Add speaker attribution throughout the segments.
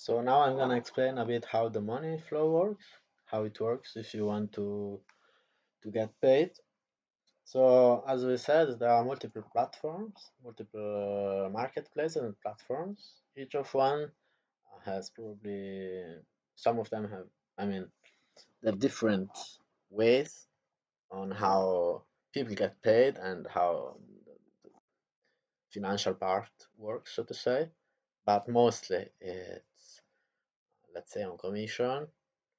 Speaker 1: So now I'm gonna explain a bit how the money flow works, how it works if you want to get paid. So as we said, there are multiple platforms, multiple marketplaces and platforms. Each of one has probably some of them have, I mean, they have different ways on how people get paid and how the financial part works, so to say. But mostly it's, let's say, on commission.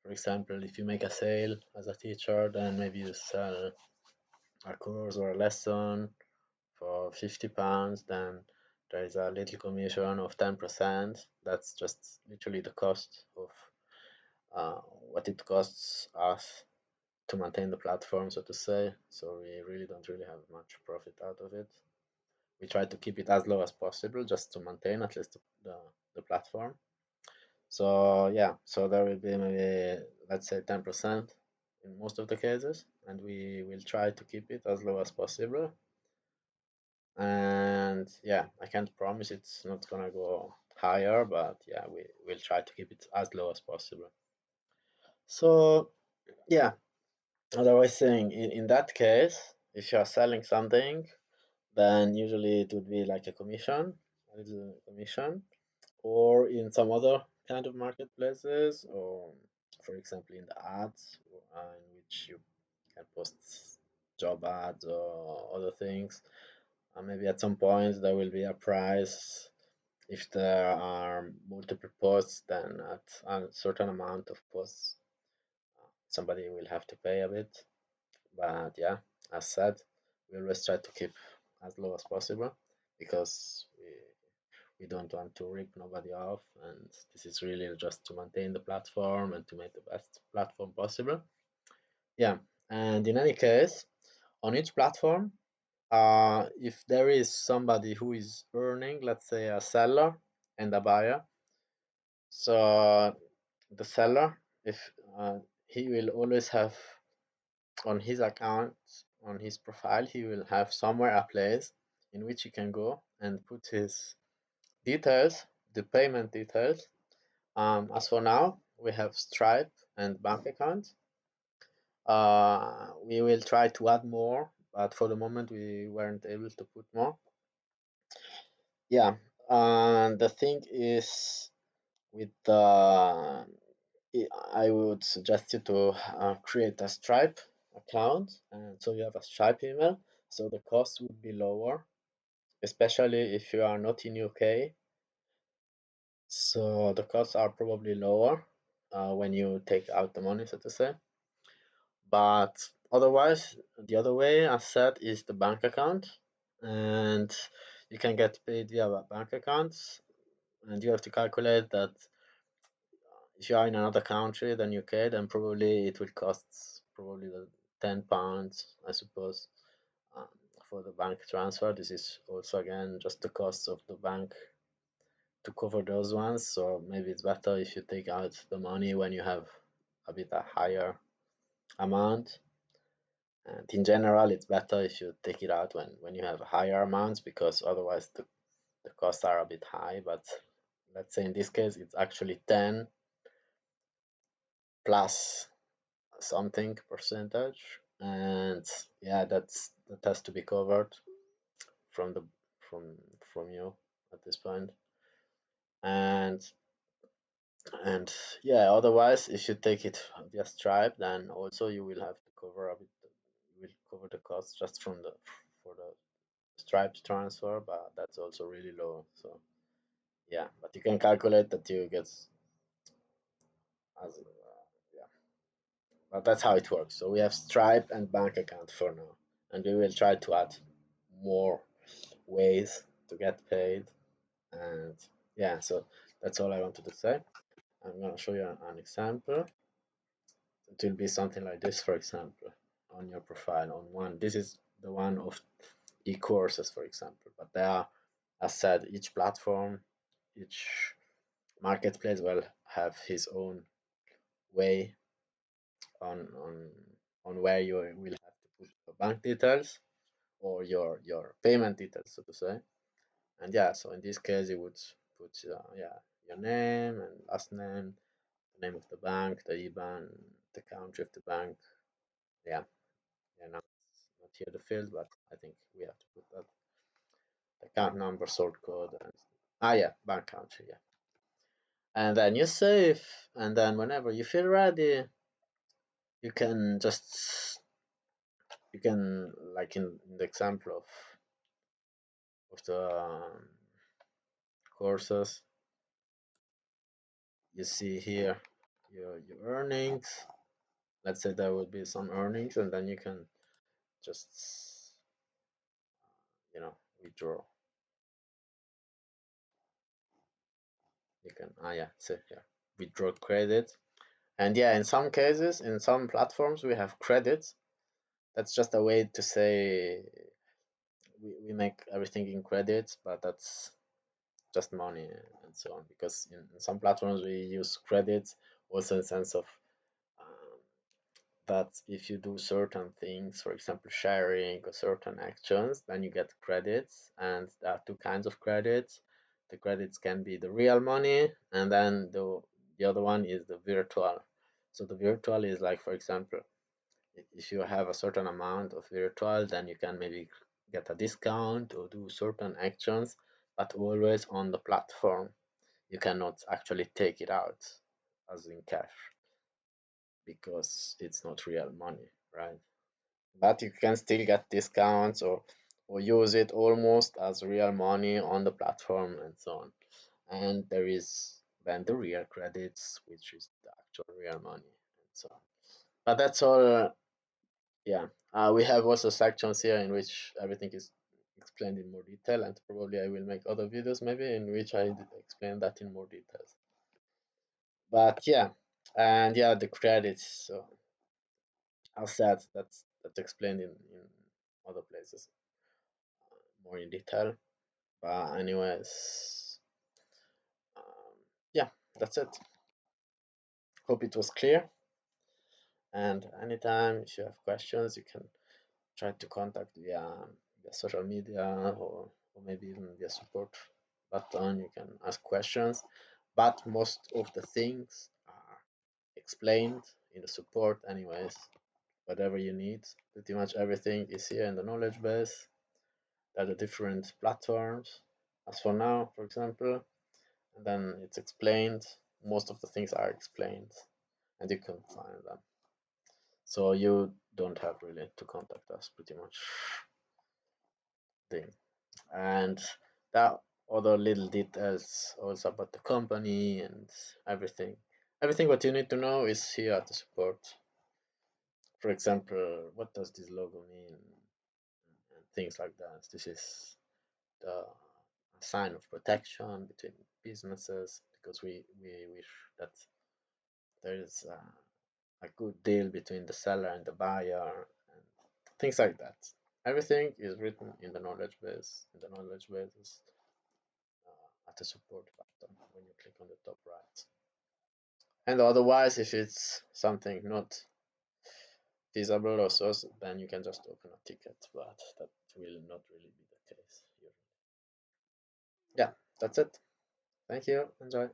Speaker 1: For example, if you make a sale as a teacher, then maybe you sell a course or a lesson for £50, then there is a little commission of 10%. That's just literally the cost of what it costs us to maintain the platform, so to say. So we really don't really have much profit out of it. We try to keep it as low as possible just to maintain at least the platform. So yeah, so there will be maybe, let's say, 10% in most of the cases, and we will try to keep it as low as possible. And yeah, I can't promise it's not gonna go higher, but yeah, we will try to keep it as low as possible. So yeah, as I was saying, in that case, if you are selling something, then usually it would be like a commission, a little commission, or in some other kind of marketplaces, or for example in the ads, in which you can post job ads or other things. Maybe at some point there will be a price. If there are multiple posts, then at a certain amount of posts, somebody will have to pay a bit. But yeah, as said, we always try to keep as low as possible because we don't want to rip nobody off, and this is really just to maintain the platform and to make the best platform possible. Yeah, and in any case, on each platform, if there is somebody who is earning, let's say a seller and a buyer, so the seller, if he will always have on his account, on his profile, he will have somewhere a place in which he can go and put his details, the payment details. As for now, we have Stripe and bank account. We will try to add more, but for the moment we weren't able to put more. Yeah, and the thing is with the I would suggest you to create a Stripe account, and so you have a Stripe email, so the cost would be lower, especially if you are not in UK. So the costs are probably lower when you take out the money, so to say. But otherwise, the other way, as said, is the bank account, and you can get paid via bank accounts, and you have to calculate that if you are in another country than UK, then probably it will cost probably the £10, I suppose, um, for the bank transfer. This is also again just the cost of the bank to cover those ones. So maybe it's better if you take out the money when you have a bit a higher amount. And in general, it's better if you take it out when you have higher amounts because otherwise the costs are a bit high. But let's say in this case, it's actually 10 plus something percentage, and yeah, that has to be covered from the from you at this point. And and yeah, otherwise if you take it via Stripe, then also you will have to cover a bit, you will cover the cost just from the for the Stripe transfer, but that's also really low. So yeah, but you can calculate that you get as yeah, but that's how it works. So we have Stripe and bank account for now, and we will try to add more ways to get paid. And yeah, so that's all I wanted to say. I'm going to show you an example. It will be something like this, for example, on your profile. On one, this is the one of e-courses, for example, but there are, as said, each platform, each marketplace will have his own way on where you will have to put your bank details or your payment details, so to say. And yeah, so in this case, you would put yeah, your name and last name, the name of the bank, the IBAN, the country of the bank. Yeah, yeah, now it's not here the field, but I think we have to put that account number, sort code, and yeah, bank country, yeah. And then you save, and then whenever you feel ready, you can just you can like in the example of the courses, you see here your earnings. Let's say there will be some earnings, and then you can just withdraw. You can yeah, see here, withdraw credit. And yeah, in some cases, in some platforms, we have credits. That's just a way to say we make everything in credits, but that's just money and so on. Because in some platforms we use credits also in the sense of um, that if you do certain things, for example, sharing or certain actions, then you get credits. And there are two kinds of credits. The credits can be the real money, and then the other one is the virtual. So the virtual is like, for example, if you have a certain amount of virtual, then you can maybe get a discount or do certain actions, but always on the platform. You cannot actually take it out as in cash because it's not real money, right? But you can still get discounts or use it almost as real money on the platform and so on. And there is then the real credits, which is the actual real money and so on. But that's all. Yeah, we have also sections here in which everything is explained in more detail, and probably I will make other videos maybe in which I explain that in more details. But yeah, and yeah, the credits. So as said, that's explained in other places more in detail. But anyways, um, yeah, that's it. Hope it was clear. And anytime if you have questions, you can try to contact via social media or maybe even via support button. You can ask questions, but most of the things are explained in the support anyways. Whatever you need, pretty much everything is here in the knowledge base. There are the different platforms as for now, for example, and then it's explained. Most of the things are explained and you can find them, so you don't have really to contact us pretty much thing. And that other little details also about the company and everything what you need to know is here at the support. For example, what does this logo mean and things like that. This is the sign of protection between businesses because we wish that there is a good deal between the seller and the buyer and things like that. Everything is written in the knowledge base. In the knowledge base is at the support button when you click on the top right. And otherwise, if it's something not feasible or so, then you can just open a ticket, but that will not really be the case. Yeah, that's it. Thank you. Enjoy.